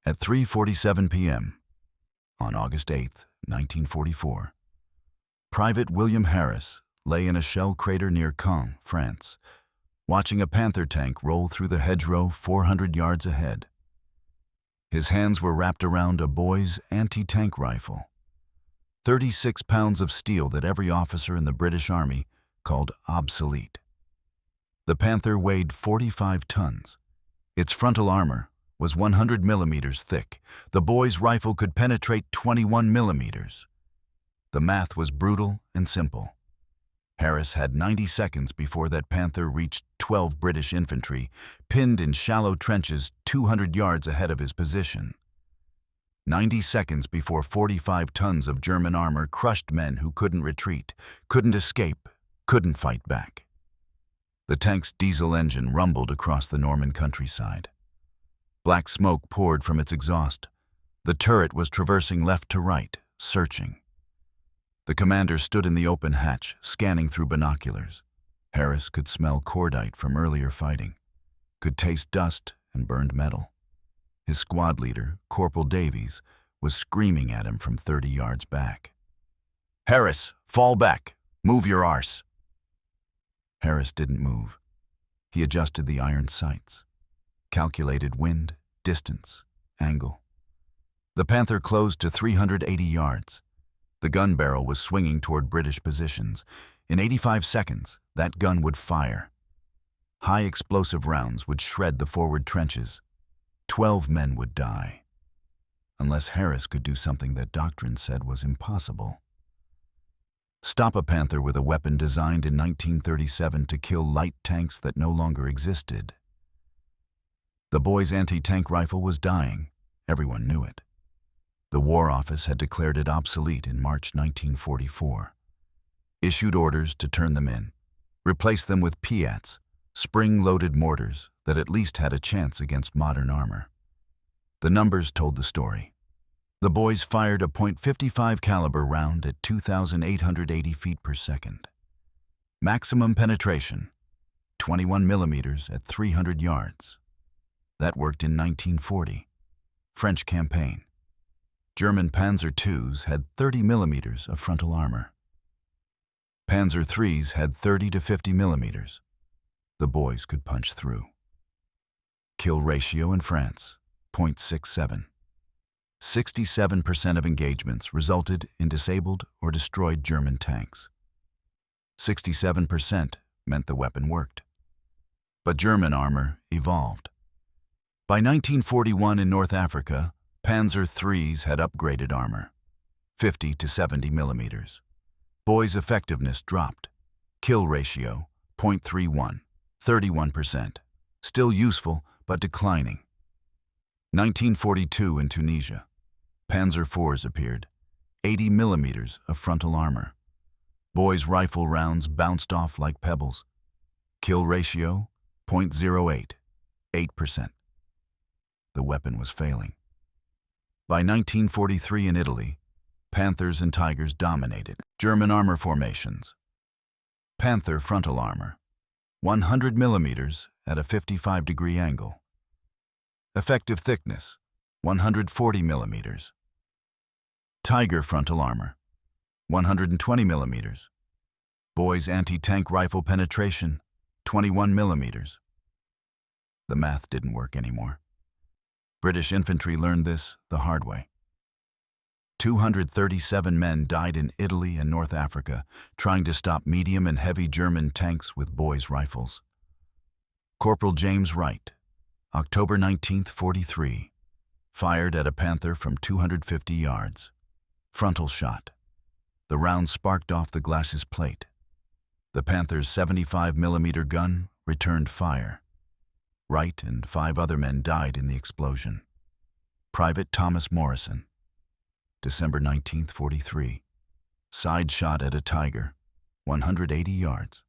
At 3:47 p.m. on August 8, 1944, Private William Harris lay in a shell crater near Caen, France, watching a Panther tank roll through the hedgerow 400 yards ahead. His hands were wrapped around a boy's anti-tank rifle, 36 pounds of steel that every officer in the British Army called obsolete. The Panther weighed 45 tons. Its frontal armor was 100 millimeters thick. The boy's rifle could penetrate 21 millimeters. The math was brutal and simple. Harris had 90 seconds before that Panther reached 12 British infantry, pinned in shallow trenches 200 yards ahead of his position. 90 seconds before 45 tons of German armor crushed men who couldn't retreat, couldn't escape, couldn't fight back. The tank's diesel engine rumbled across the Norman countryside. Black smoke poured from its exhaust. The turret was traversing left to right, searching. The commander stood in the open hatch, scanning through binoculars. Harris could smell cordite from earlier fighting, could taste dust and burned metal. His squad leader, Corporal Davies, was screaming at him from 30 yards back. "Harris, fall back! Move your arse!" Harris didn't move. He adjusted the iron sights, calculated wind, distance, angle. The Panther closed to 380 yards. The gun barrel was swinging toward British positions. In 85 seconds, that gun would fire. High explosive rounds would shred the forward trenches. 12 men would die, unless Harris could do something that doctrine said was impossible. Stop a Panther with a weapon designed in 1937 to kill light tanks that no longer existed. The boy's anti-tank rifle was dying. Everyone knew it. The War Office had declared it obsolete in March 1944, issued orders to turn them in, replace them with PIATs, spring-loaded mortars that at least had a chance against modern armor. The numbers told the story. The boys fired a .55 caliber round at 2,880 feet per second. Maximum penetration, 21 millimeters at 300 yards. That worked in 1940. French campaign. German Panzer IIs had 30 millimeters of frontal armor. Panzer IIIs had 30 to 50 millimeters. The boys could punch through. Kill ratio in France, 0.67. 67% of engagements resulted in disabled or destroyed German tanks. 67% meant the weapon worked. But German armor evolved. By 1941 in North Africa, Panzer IIIs had upgraded armor, 50 to 70 millimeters. Boys' effectiveness dropped. Kill ratio, 0.31, 31%. Still useful, but declining. 1942 in Tunisia. Panzer IVs appeared, 80 millimeters of frontal armor. Boys' rifle rounds bounced off like pebbles. Kill ratio, 0.08, 8%. The weapon was failing. By 1943 in Italy, Panthers and Tigers dominated German armor formations. Panther frontal armor, 100 millimeters at a 55-degree angle. Effective thickness, 140 millimeters. Tiger frontal armor, 120 millimeters. Boys' anti-tank rifle penetration, 21 millimeters. The math didn't work anymore. British infantry learned this the hard way. 237 men died in Italy and North Africa trying to stop medium and heavy German tanks with boys' rifles. Corporal James Wright, October 19, 43, fired at a Panther from 250 yards. Frontal shot. The round sparked off the glacis plate. The Panther's 75 millimeter gun returned fire. Wright and 5 other men died in the explosion. Private Thomas Morrison, December 19, 43, side shot at a Tiger, 180 yards.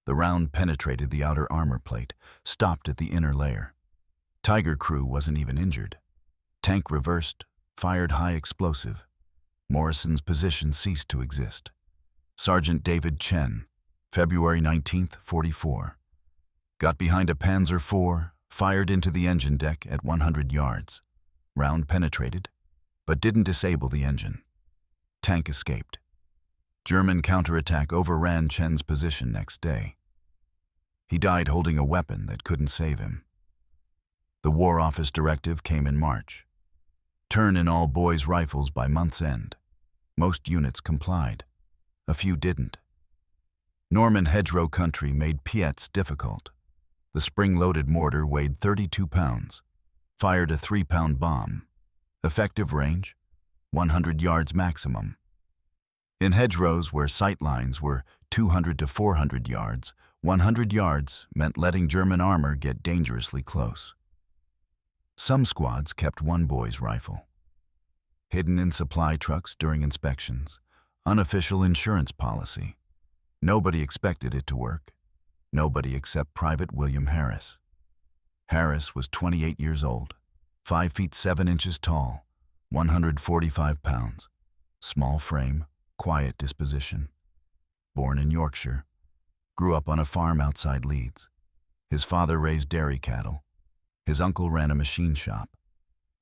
The round penetrated the outer armor plate, stopped at the inner layer. Tiger crew wasn't even injured. Tank reversed, fired high explosive. Morrison's position ceased to exist. Sergeant David Chen, February 19, 44. Got behind a Panzer IV, fired into the engine deck at 100 yards. Round penetrated, but didn't disable the engine. Tank escaped. German counterattack overran Chen's position next day. He died holding a weapon that couldn't save him. The War Office directive came in March. Turn in all boys' rifles by month's end. Most units complied. A few didn't. Norman hedgerow country made PIATs difficult. The spring-loaded mortar weighed 32 pounds, fired a 3-pound bomb. Effective range, 100 yards maximum. In hedgerows where sight lines were 200 to 400 yards, 100 yards meant letting German armor get dangerously close. Some squads kept one boy's rifle. Hidden in supply trucks during inspections, unofficial insurance policy. Nobody expected it to work. Nobody except Private William Harris. Harris was 28 years old, 5 feet 7 inches tall, 145 pounds, small frame, quiet disposition. Born in Yorkshire, grew up on a farm outside Leeds. His father raised dairy cattle. His uncle ran a machine shop.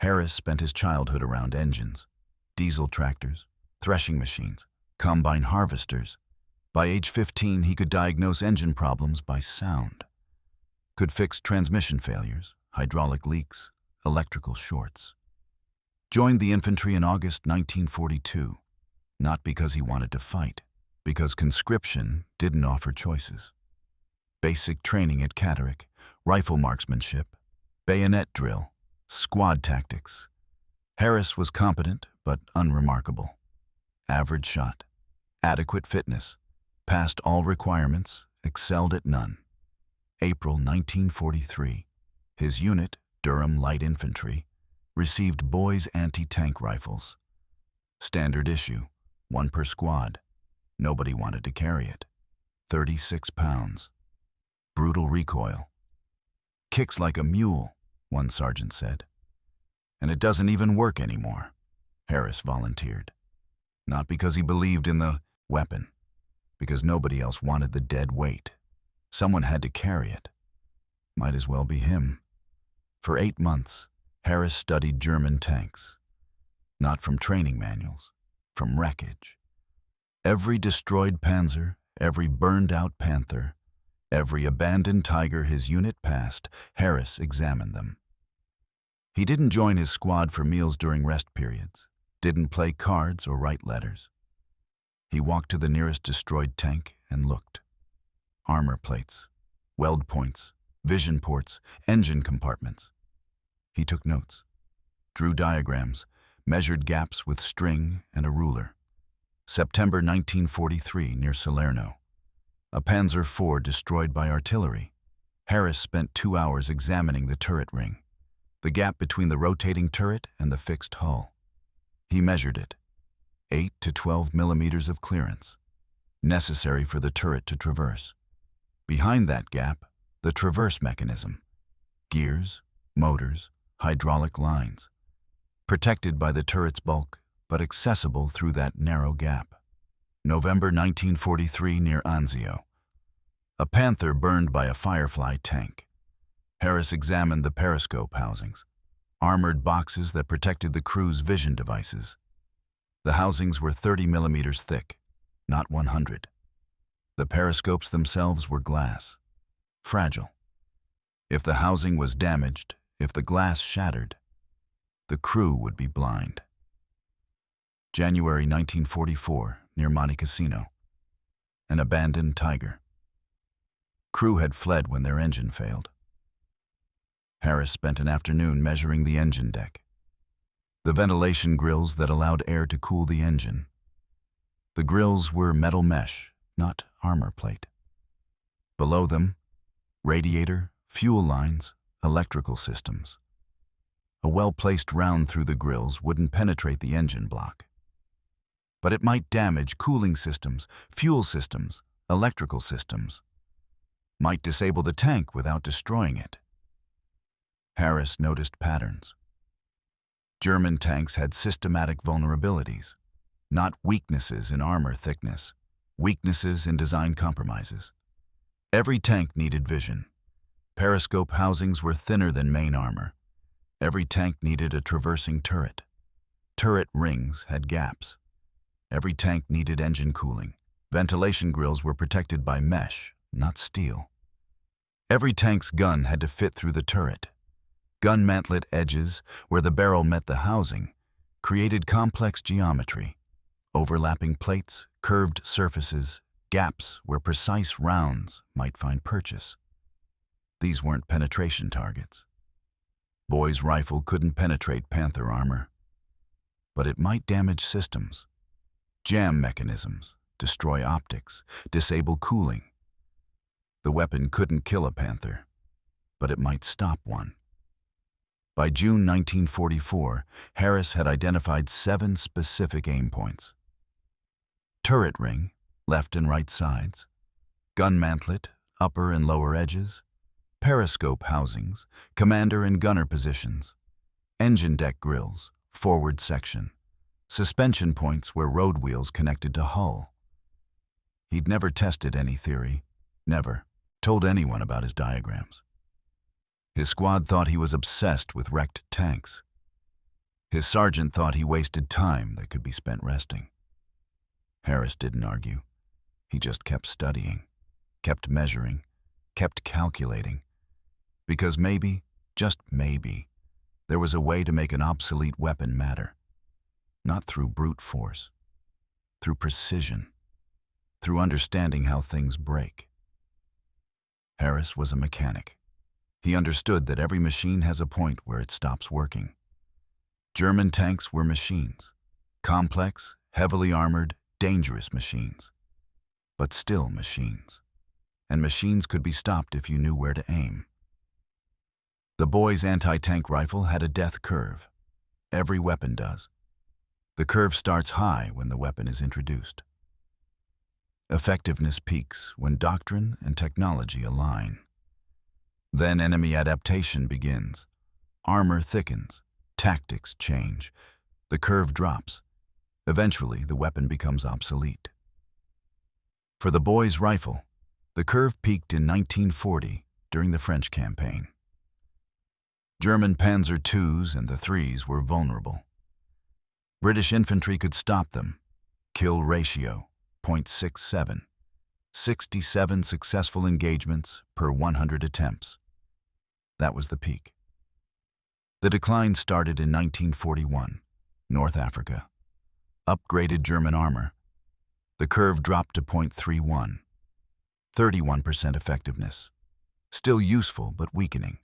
Harris spent his childhood around engines, diesel tractors, threshing machines, combine harvesters. By age 15, he could diagnose engine problems by sound. Could fix transmission failures, hydraulic leaks, electrical shorts. Joined the infantry in August 1942, not because he wanted to fight, because conscription didn't offer choices. Basic training at Catterick, rifle marksmanship, bayonet drill, squad tactics. Harris was competent but unremarkable. Average shot, adequate fitness, passed all requirements, excelled at none. April 1943, his unit, Durham Light Infantry, received boys' anti-tank rifles. Standard issue, 1 per squad. Nobody wanted to carry it. 36 pounds. Brutal recoil. Kicks like a mule, one sergeant said. And it doesn't even work anymore, Harris volunteered. Not because he believed in the weapon, because nobody else wanted the dead weight. Someone had to carry it. Might as well be him. For 8 months, Harris studied German tanks. Not from training manuals, from wreckage. Every destroyed Panzer, every burned-out Panther, every abandoned Tiger his unit passed, Harris examined them. He didn't join his squad for meals during rest periods, didn't play cards or write letters. He walked to the nearest destroyed tank and looked. Armor plates, weld points, vision ports, engine compartments. He took notes, drew diagrams, measured gaps with string and a ruler. September 1943 near Salerno. A Panzer IV destroyed by artillery. Harris spent 2 hours examining the turret ring, the gap between the rotating turret and the fixed hull. He measured it, 8 to 12 millimeters of clearance, necessary for the turret to traverse. Behind that gap, the traverse mechanism, gears, motors, hydraulic lines, protected by the turret's bulk, but accessible through that narrow gap. November 1943 near Anzio. A Panther burned by a Firefly tank. Harris examined the periscope housings, armored boxes that protected the crew's vision devices. The housings were 30 millimeters thick, not 100. The periscopes themselves were glass, fragile. If the housing was damaged, if the glass shattered, the crew would be blind. January 1944, near Monte Cassino. An abandoned Tiger. Crew had fled when their engine failed. Harris spent an afternoon measuring the engine deck, the ventilation grills that allowed air to cool the engine. The grills were metal mesh, not armor plate. Below them, radiator, fuel lines, electrical systems. A well-placed round through the grills wouldn't penetrate the engine block. But it might damage cooling systems, fuel systems, electrical systems. Might disable the tank without destroying it. Harris noticed patterns. German tanks had systematic vulnerabilities, not weaknesses in armor thickness, weaknesses in design compromises. Every tank needed vision. Periscope housings were thinner than main armor. Every tank needed a traversing turret. Turret rings had gaps. Every tank needed engine cooling. Ventilation grills were protected by mesh, not steel. Every tank's gun had to fit through the turret. Gun mantlet edges, where the barrel met the housing, created complex geometry. Overlapping plates, curved surfaces, gaps where precise rounds might find purchase. These weren't penetration targets. Boy's rifle couldn't penetrate Panther armor, but it might damage systems, jam mechanisms, destroy optics, disable cooling. The weapon couldn't kill a Panther, but it might stop one. By June 1944, Harris had identified 7 specific aim points. Turret ring, left and right sides. Gun mantlet, upper and lower edges. Periscope housings, commander and gunner positions. Engine deck grills, forward section. Suspension points where road wheels connected to hull. He'd never tested any theory, never told anyone about his diagrams. His squad thought he was obsessed with wrecked tanks. His sergeant thought he wasted time that could be spent resting. Harris didn't argue. He just kept studying, kept measuring, kept calculating. Because maybe, just maybe, there was a way to make an obsolete weapon matter. Not through brute force, through precision, through understanding how things break. Harris was a mechanic. He understood that every machine has a point where it stops working. German tanks were machines, complex, heavily armored, dangerous machines, but still machines. And machines could be stopped if you knew where to aim. The boy's anti-tank rifle had a death curve. Every weapon does. The curve starts high when the weapon is introduced. Effectiveness peaks when doctrine and technology align. Then enemy adaptation begins. Armor thickens. Tactics change. The curve drops. Eventually, the weapon becomes obsolete. For the boy's rifle, the curve peaked in 1940 during the French campaign. German Panzer IIs and the IIIs were vulnerable. British infantry could stop them. Kill ratio, 0.67. 67 successful engagements per 100 attempts. That was the peak. The decline started in 1941, North Africa. Upgraded German armor. The curve dropped to 0.31. 31% effectiveness. Still useful but weakening.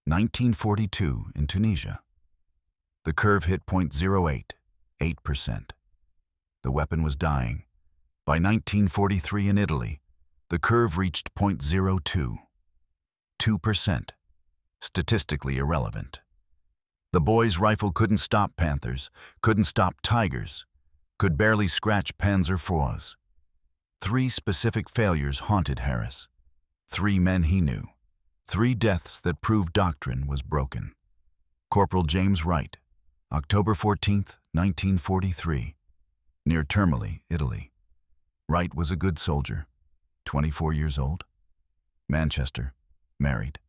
1942 in Tunisia. The curve hit 0.08, 8%. The weapon was dying. By 1943 in Italy, the curve reached 0.02, 2%. Statistically irrelevant. The boy's rifle couldn't stop Panthers, couldn't stop Tigers, could barely scratch Panzer IVs. 3 specific failures haunted Harris. 3 men he knew. 3 deaths that proved doctrine was broken. Corporal James Wright, October 14, 1943, near Termoli, Italy. Wright was a good soldier, 24 years old. Manchester, married.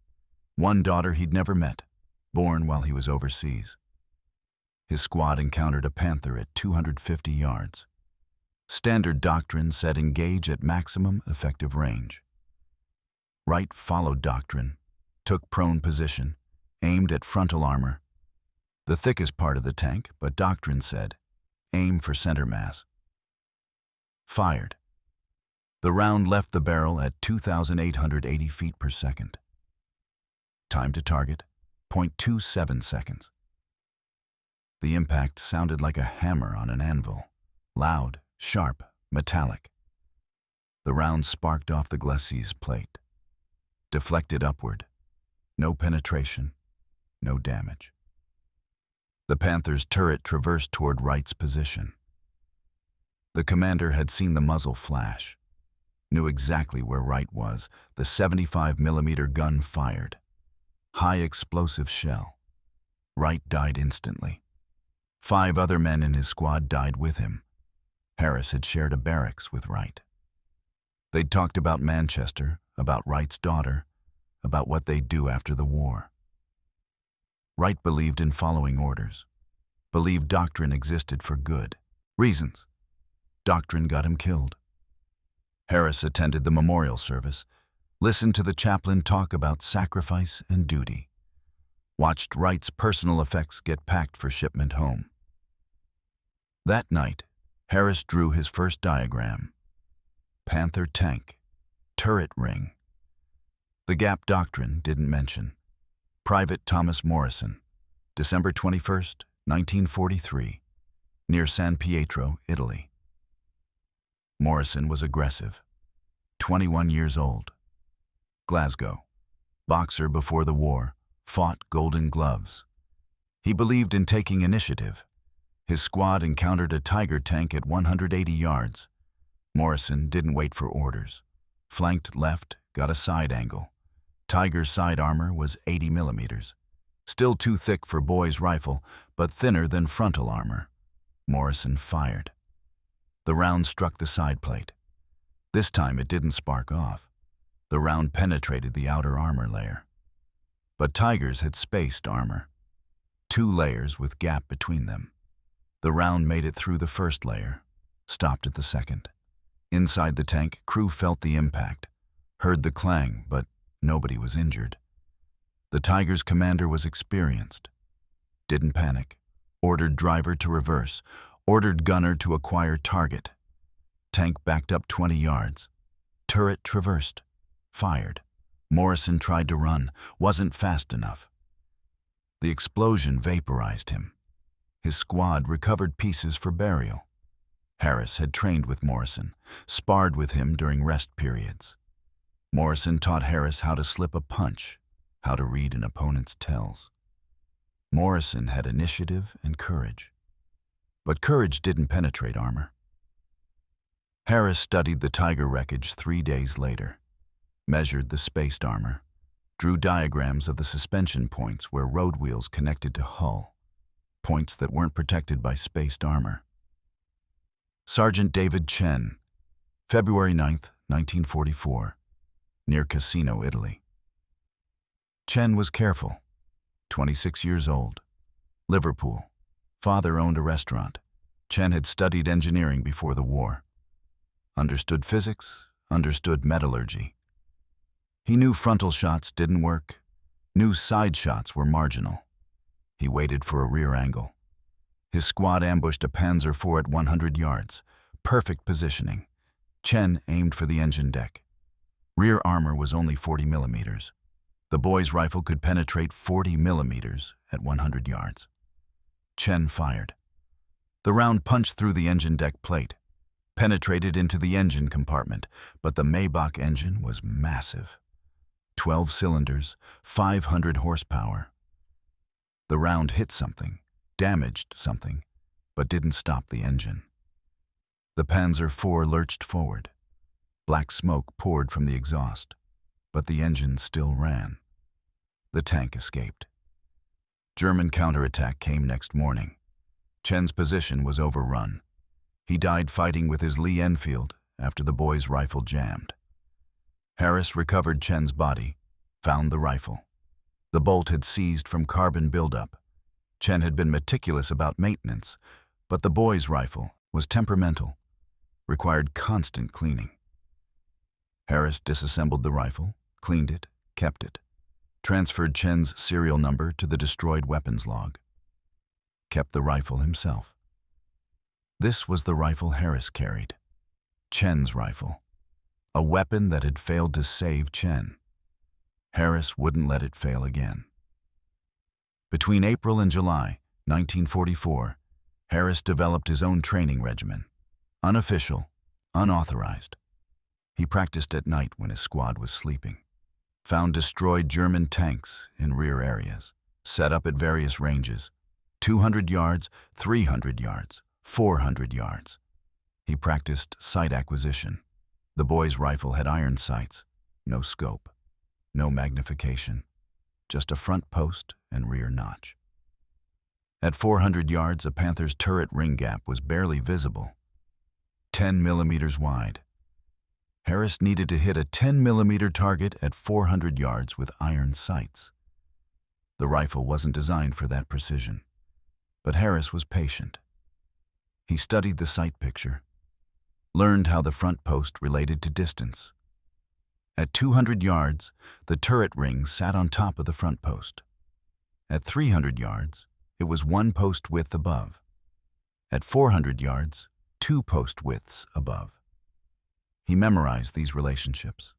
1 daughter he'd never met, born while he was overseas. His squad encountered a Panther at 250 yards. Standard doctrine said engage at maximum effective range. Wright followed doctrine, took prone position, aimed at frontal armor. The thickest part of the tank, but doctrine said, aim for center mass. Fired. The round left the barrel at 2,880 feet per second. Time to target, 0.27 seconds. The impact sounded like a hammer on an anvil, loud, sharp, metallic. The round sparked off the glacé's plate, deflected upward. No penetration, no damage. The Panther's turret traversed toward Wright's position. The commander had seen the muzzle flash, knew exactly where Wright was. The 75mm gun fired. High explosive shell. Wright died instantly. 5 other men in his squad died with him. Harris had shared a barracks with Wright. They'd talked about Manchester, about Wright's daughter, about what they'd do after the war. Wright believed in following orders, believed doctrine existed for good reasons. Doctrine got him killed. Harris attended the memorial service, listened to the chaplain talk about sacrifice and duty, watched Wright's personal effects get packed for shipment home. That night, Harris drew his first diagram. Panther tank, turret ring. The gap doctrine didn't mention. Private Thomas Morrison, December 21st, 1943, near San Pietro, Italy. Morrison was aggressive, 21 years old. Glasgow, boxer before the war, fought Golden Gloves. He believed in taking initiative. His squad encountered a Tiger tank at 180 yards. Morrison didn't wait for orders. Flanked left, got a side angle. Tiger's side armor was 80 millimeters. Still too thick for boy's rifle, but thinner than frontal armor. Morrison fired. The round struck the side plate. This time it didn't spark off. The round penetrated the outer armor layer. But Tiger's had spaced armor, 2 layers with gap between them. The round made it through the first layer, stopped at the second. Inside the tank, crew felt the impact, heard the clang, but nobody was injured. The Tiger's commander was experienced, didn't panic, ordered driver to reverse, ordered gunner to acquire target. Tank backed up 20 yards. Turret traversed, fired. Morrison tried to run, wasn't fast enough. The explosion vaporized him. His squad recovered pieces for burial. Harris had trained with Morrison, sparred with him during rest periods. Morrison taught Harris how to slip a punch, how to read an opponent's tells. Morrison had initiative and courage. But courage didn't penetrate armor. Harris studied the Tiger wreckage 3 days later, measured the spaced armor, drew diagrams of the suspension points where road wheels connected to hull, points that weren't protected by spaced armor. Sergeant David Chen, February 9th, 1944, near Cassino, Italy. Chen was careful, 26 years old, Liverpool. Father owned a restaurant. Chen had studied engineering before the war. Understood physics, understood metallurgy. He knew frontal shots didn't work, knew side shots were marginal. He waited for a rear angle. His squad ambushed a Panzer IV at 100 yards, perfect positioning. Chen aimed for the engine deck. Rear armor was only 40 millimeters. The boy's rifle could penetrate 40 millimeters at 100 yards. Chen fired. The round punched through the engine deck plate, penetrated into the engine compartment, but the Maybach engine was massive. 12 cylinders, 500 horsepower. The round hit something, damaged something, but didn't stop the engine. The Panzer IV lurched forward. Black smoke poured from the exhaust, but the engine still ran. The tank escaped. German counterattack came next morning. Chen's position was overrun. He died fighting with his Lee Enfield after the boy's rifle jammed. Harris recovered Chen's body, found the rifle. The bolt had seized from carbon buildup. Chen had been meticulous about maintenance, but the boy's rifle was temperamental, required constant cleaning. Harris disassembled the rifle, cleaned it, kept it, transferred Chen's serial number to the destroyed weapons log, kept the rifle himself. This was the rifle Harris carried, Chen's rifle, a weapon that had failed to save Chen. Harris wouldn't let it fail again. Between April and July 1944, Harris developed his own training regimen, unofficial, unauthorized. He practiced at night when his squad was sleeping, found destroyed German tanks in rear areas, set up at various ranges, 200 yards, 300 yards, 400 yards. He practiced sight acquisition. The boy's rifle had iron sights, no scope, no magnification, just a front post and rear notch. At 400 yards, a Panther's turret ring gap was barely visible, 10 millimeters wide. Harris needed to hit a 10-millimeter target at 400 yards with iron sights. The rifle wasn't designed for that precision, but Harris was patient. He studied the sight picture, learned how the front post related to distance. At 200 yards, the turret ring sat on top of the front post. At 300 yards, it was one post width above. At 400 yards, two post widths above. He memorized these relationships,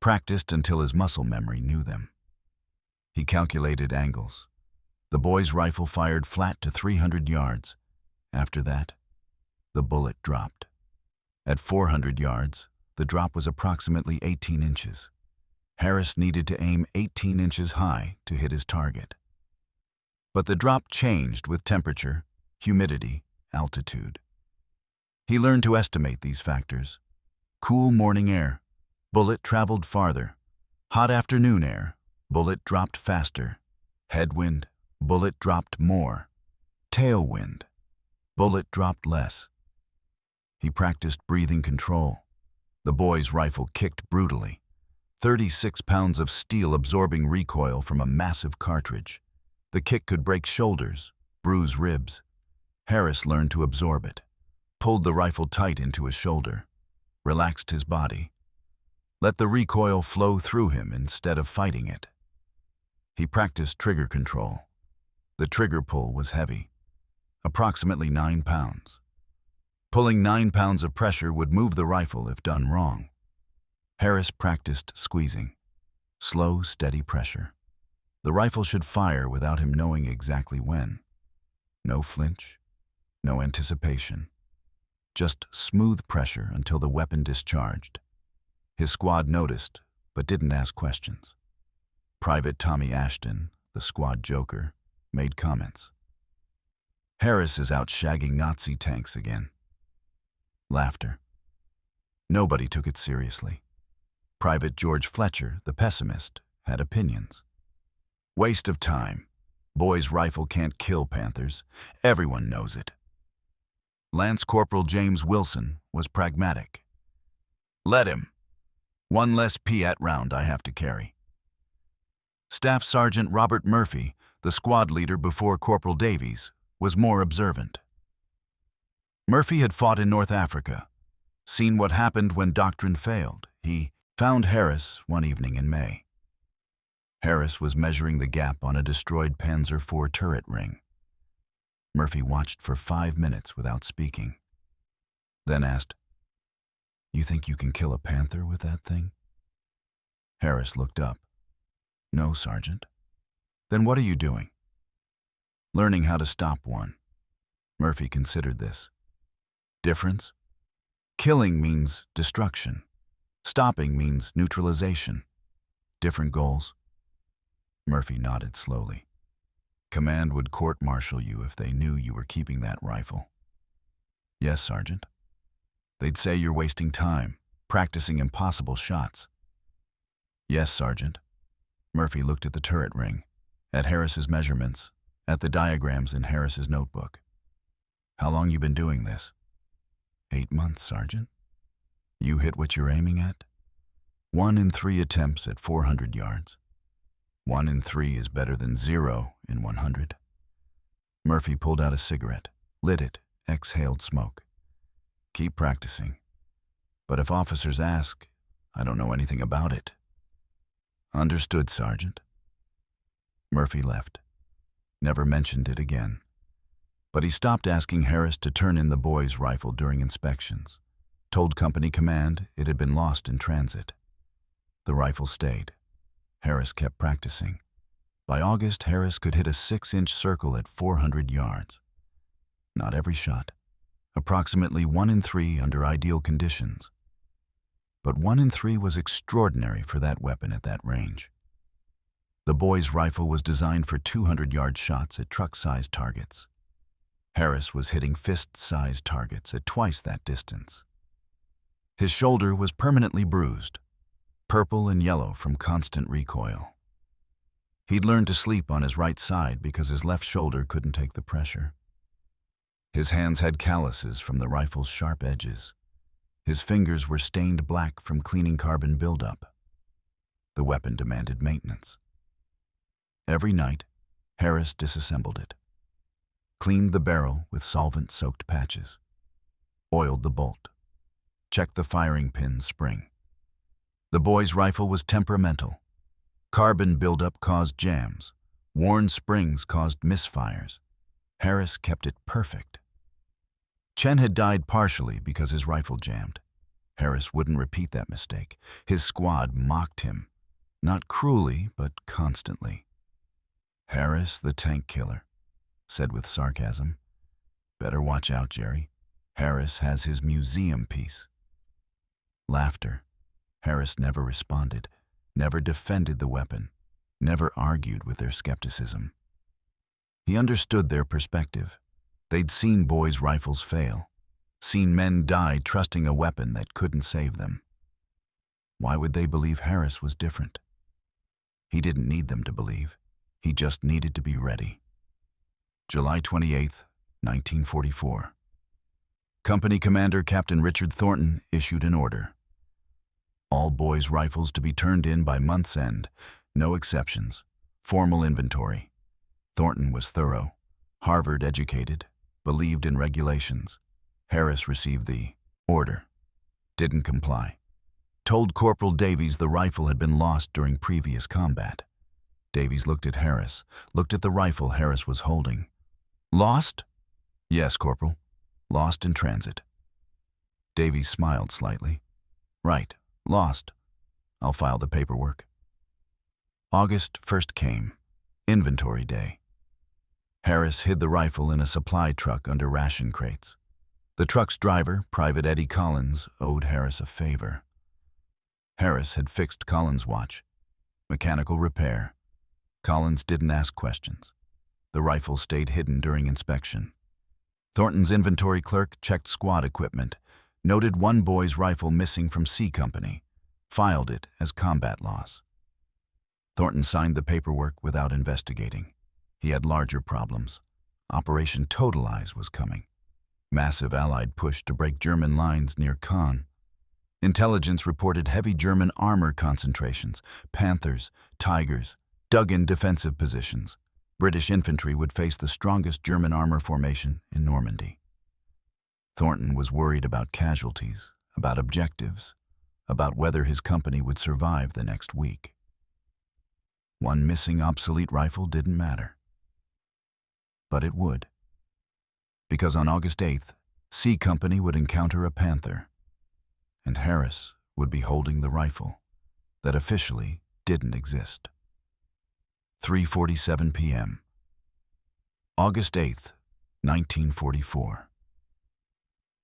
practiced until his muscle memory knew them. He calculated angles. The boy's rifle fired flat to 300 yards. After that, the bullet dropped. At 400 yards, the drop was approximately 18 inches. Harris needed to aim 18 inches high to hit his target. But the drop changed with temperature, humidity, altitude. He learned to estimate these factors. Cool morning air, bullet traveled farther. Hot afternoon air, bullet dropped faster. Headwind, bullet dropped more. Tailwind, bullet dropped less. He practiced breathing control. The boy's rifle kicked brutally. 36 pounds of steel absorbing recoil from a massive cartridge. The kick could break shoulders, bruise ribs. Harris learned to absorb it, pulled the rifle tight into his shoulder, relaxed his body. Let the recoil flow through him instead of fighting it. He practiced trigger control. The trigger pull was heavy, approximately 9 pounds. Pulling 9 pounds of pressure would move the rifle if done wrong. Harris practiced squeezing, slow, steady pressure. The rifle should fire without him knowing exactly when. No flinch, no anticipation. Just smooth pressure until the weapon discharged. His squad noticed, but didn't ask questions. Private Tommy Ashton, the squad joker, made comments. Harris is out shagging Nazi tanks again. Laughter. Nobody took it seriously. Private George Fletcher, the pessimist, had opinions. Waste of time. Boy's rifle can't kill Panthers. Everyone knows it. Lance Corporal James Wilson was pragmatic. Let him. One less PIAT round I have to carry. Staff Sergeant Robert Murphy, the squad leader before Corporal Davies, was more observant. Murphy had fought in North Africa, seen what happened when doctrine failed. He found Harris one evening in May. Harris was measuring the gap on a destroyed Panzer IV turret ring. Murphy watched for 5 minutes without speaking, then asked, "You think you can kill a Panther with that thing?" Harris looked up. "No, Sergeant." "Then what are you doing?" "Learning how to stop one." Murphy considered this. Difference? Killing means destruction. Stopping means neutralization. Different goals? Murphy nodded slowly. Command would court-martial you if they knew you were keeping that rifle. Yes, Sergeant. They'd say you're wasting time, practicing impossible shots. Yes, Sergeant. Murphy looked at the turret ring, at Harris's measurements, at the diagrams in Harris's notebook. How long you been doing this? 8 months, Sergeant. You hit what you're aiming at? 1 in 3 attempts at 400 yards. 1 in 3 is better than 0 in 100. Murphy pulled out a cigarette, lit it, exhaled smoke. Keep practicing. But if officers ask, I don't know anything about it. Understood, Sergeant. Murphy left. Never mentioned it again. But he stopped asking Harris to turn in the boy's rifle during inspections. Told company command it had been lost in transit. The rifle stayed. Harris kept practicing. By August, Harris could hit a 6-inch circle at 400 yards. Not every shot. Approximately 1 in 3 under ideal conditions. But 1 in 3 was extraordinary for that weapon at that range. The boy's rifle was designed for 200-yard shots at truck-sized targets. Harris was hitting fist-sized targets at twice that distance. His shoulder was permanently bruised, purple and yellow from constant recoil. He'd learned to sleep on his right side because his left shoulder couldn't take the pressure. His hands had calluses from the rifle's sharp edges. His fingers were stained black from cleaning carbon buildup. The weapon demanded maintenance. Every night, Harris disassembled it, cleaned the barrel with solvent-soaked patches, oiled the bolt, checked the firing pin spring. The boy's rifle was temperamental. Carbon buildup caused jams. Worn springs caused misfires. Harris kept it perfect. Chen had died partially because his rifle jammed. Harris wouldn't repeat that mistake. His squad mocked him, not cruelly, but constantly. Harris, the tank killer, said with sarcasm. Better watch out, Jerry. Harris has his museum piece. Laughter. Harris never responded, never defended the weapon, never argued with their skepticism. He understood their perspective. They'd seen boys' rifles fail, seen men die trusting a weapon that couldn't save them. Why would they believe Harris was different? He didn't need them to believe. He just needed to be ready. July 28, 1944. Company Commander Captain Richard Thornton issued an order. All boys' rifles to be turned in by month's end, no exceptions, formal inventory. Thornton was thorough, Harvard-educated, believed in regulations. Harris received the order, didn't comply. Told Corporal Davies the rifle had been lost during previous combat. Davies looked at Harris, looked at the rifle Harris was holding. Lost? Yes, Corporal. Lost in transit. Davies smiled slightly. Right, lost. I'll file the paperwork. August 1st came. Inventory day. Harris hid the rifle in a supply truck under ration crates. The truck's driver, Private Eddie Collins, owed Harris a favor. Harris had fixed Collins' watch. Mechanical repair. Collins didn't ask questions. The rifle stayed hidden during inspection. Thornton's inventory clerk checked squad equipment, noted one boy's rifle missing from C Company, filed it as combat loss. Thornton signed the paperwork without investigating. He had larger problems. Operation Totalize was coming. Massive Allied push to break German lines near Caen. Intelligence reported heavy German armor concentrations, Panthers, Tigers, dug-in defensive positions. British infantry would face the strongest German armor formation in Normandy. Thornton was worried about casualties, about objectives, about whether his company would survive the next week. One missing obsolete rifle didn't matter. But it would. Because on August 8th, C Company would encounter a Panther, and Harris would be holding the rifle that officially didn't exist. 3:47 p.m. August 8th, 1944.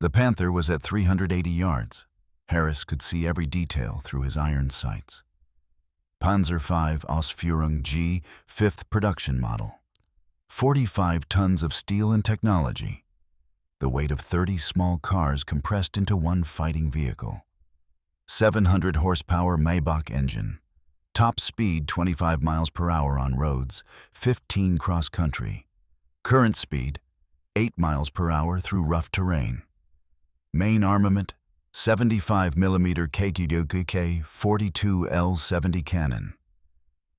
The Panther was at 380 yards. Harris could see every detail through his iron sights. Panzer IV Ausführung G, 5th production model. 45 tons of steel and technology. The weight of 30 small cars compressed into one fighting vehicle. 700 horsepower Maybach engine. Top speed 25 miles per hour on roads, 15 cross-country. Current speed 8 miles per hour through rough terrain. Main armament 75mm KQK 42 L70 cannon.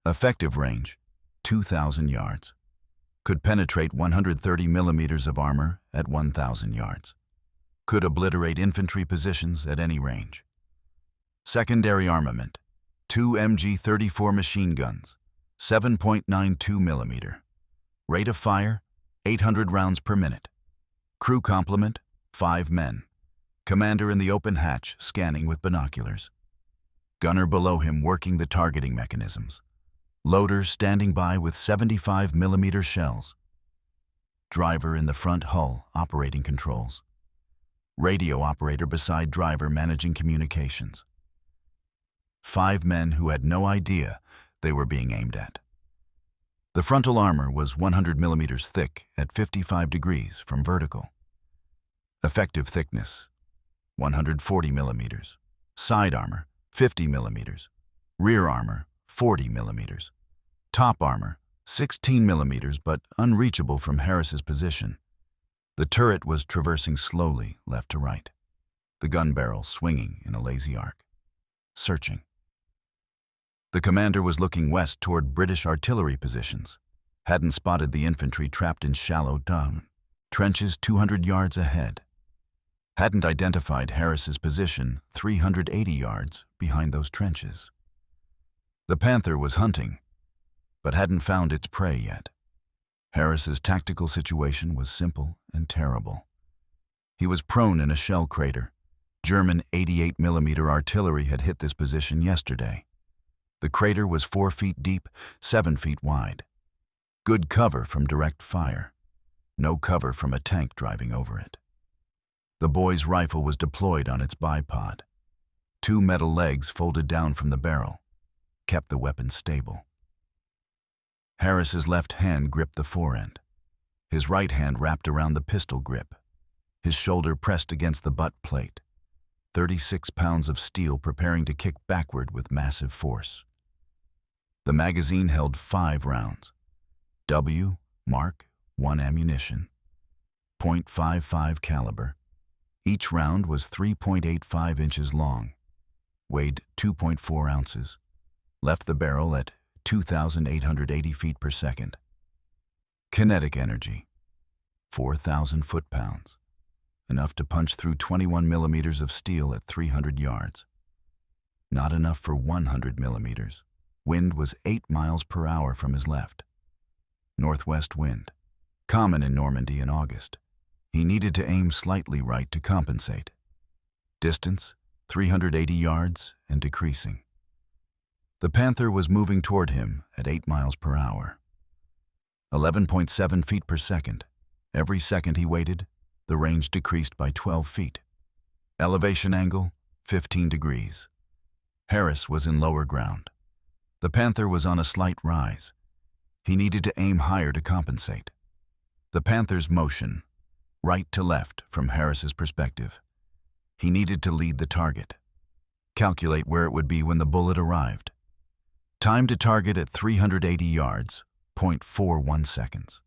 Effective range 2,000 yards. Could penetrate 130 millimeters of armor at 1,000 yards. Could obliterate infantry positions at any range. Secondary armament 2 MG-34 machine guns, 7.92 millimeter. Rate of fire, 800 rounds per minute. Crew complement, 5 men. Commander in the open hatch, scanning with binoculars. Gunner below him working the targeting mechanisms. Loader standing by with 75 millimeter shells. Driver in the front hull, operating controls. Radio operator beside driver managing communications. 5 men who had no idea they were being aimed at. The frontal armor was 100 millimeters thick at 55 degrees from vertical. Effective thickness, 140 millimeters. Side armor, 50 millimeters. Rear armor, 40 millimeters. Top armor, 16 millimeters, but unreachable from Harris's position. The turret was traversing slowly left to right. The gun barrel swinging in a lazy arc. Searching. The commander was looking west toward British artillery positions, hadn't spotted the infantry trapped in shallow trenches 200 yards ahead, hadn't identified Harris's position 380 yards behind those trenches. The Panther was hunting, but hadn't found its prey yet. Harris's tactical situation was simple and terrible. He was prone in a shell crater. German 88mm artillery had hit this position yesterday. The crater was 4 feet deep, 7 feet wide. Good cover from direct fire. No cover from a tank driving over it. The boy's rifle was deployed on its bipod. 2 metal legs folded down from the barrel kept the weapon stable. Harris's left hand gripped the forend. His right hand wrapped around the pistol grip. His shoulder pressed against the butt plate. 36 pounds of steel preparing to kick backward with massive force. The magazine held 5 rounds. W Mark I ammunition. .55 caliber. Each round was 3.85 inches long. Weighed 2.4 ounces. Left the barrel at 2,880 feet per second. Kinetic energy. 4,000 foot-pounds. Enough to punch through 21 millimeters of steel at 300 yards. Not enough for 100 millimeters. Wind was 8 miles per hour from his left. Northwest wind. Common in Normandy in August. He needed to aim slightly right to compensate. Distance, 380 yards and decreasing. The Panther was moving toward him at 8 miles per hour. 11.7 feet per second. Every second he waited, the range decreased by 12 feet. Elevation angle, 15 degrees. Harris was in lower ground. The Panther was on a slight rise. He needed to aim higher to compensate. The Panther's motion, right to left from Harris's perspective. He needed to lead the target. Calculate where it would be when the bullet arrived. Time to target at 380 yards, 0.41 seconds.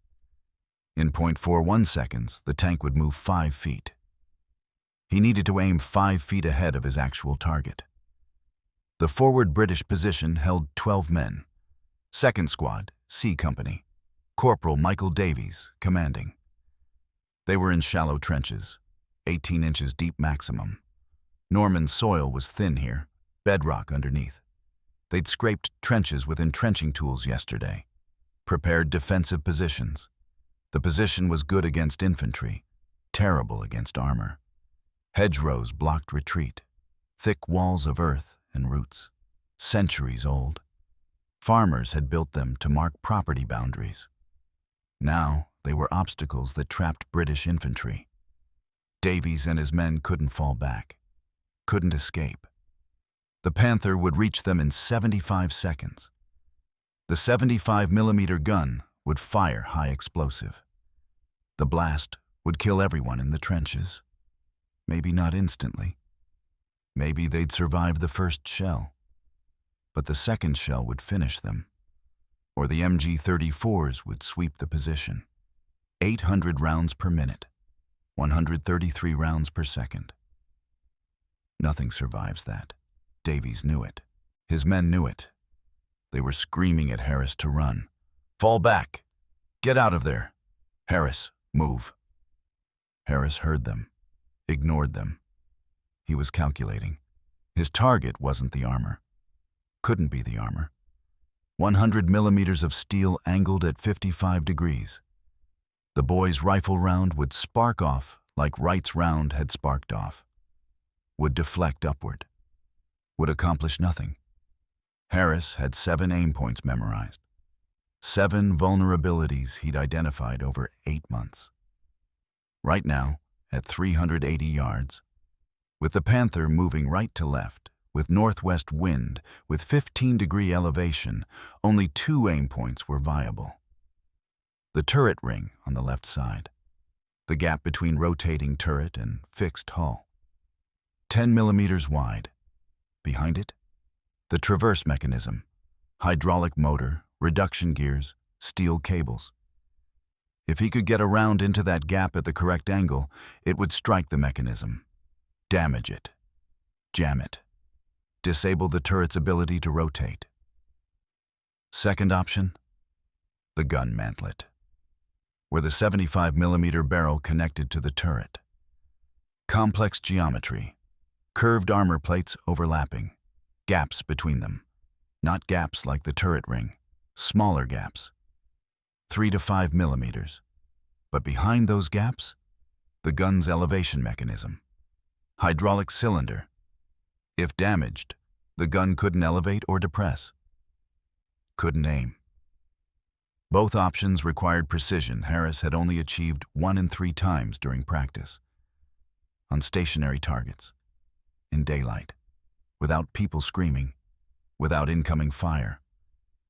In 0.41 seconds, the tank would move 5 feet. He needed to aim 5 feet ahead of his actual target. The forward British position held 12 men. 2nd Squad, C Company. Corporal Michael Davies, commanding. They were in shallow trenches, 18 inches deep maximum. Norman soil was thin here, bedrock underneath. They'd scraped trenches with entrenching tools yesterday. Prepared defensive positions. The position was good against infantry, terrible against armor. Hedgerows blocked retreat. Thick walls of earth and roots, centuries old. Farmers had built them to mark property boundaries. Now they were obstacles that trapped British infantry. Davies and his men couldn't fall back, couldn't escape. The Panther would reach them in 75 seconds. The 75mm gun would fire high explosive. The blast would kill everyone in the trenches. Maybe not instantly. Maybe they'd survive the first shell. But the second shell would finish them. Or the MG-34s would sweep the position. 800 rounds per minute. 133 rounds per second. Nothing survives that. Davies knew it. His men knew it. They were screaming at Harris to run. Fall back! Get out of there! Harris, move! Harris heard them, ignored them. He was calculating. His target wasn't the armor. Couldn't be the armor. 100 millimeters of steel angled at 55 degrees. The boy's rifle round would spark off like Wright's round had sparked off. Would deflect upward. Would accomplish nothing. Harris had 7 aim points memorized. 7 vulnerabilities he'd identified over 8 months. Right now, at 380 yards, with the Panther moving right to left, with northwest wind, with 15-degree elevation, only 2 aim points were viable. The turret ring on the left side. The gap between rotating turret and fixed hull. 10 millimeters wide. Behind it, the traverse mechanism, hydraulic motor, reduction gears, steel cables. If he could get around into that gap at the correct angle, it would strike the mechanism, damage it, jam it, disable the turret's ability to rotate. Second option, the gun mantlet, where the 75mm barrel connected to the turret. Complex geometry, curved armor plates overlapping, gaps between them. Not gaps like the turret ring, smaller gaps, 3 to 5 millimeters. But behind those gaps, the gun's elevation mechanism. Hydraulic cylinder. If damaged, the gun couldn't elevate or depress. Couldn't aim. Both options required precision Harris had only achieved 1 in 3 times during practice. On stationary targets, in daylight, without people screaming, without incoming fire,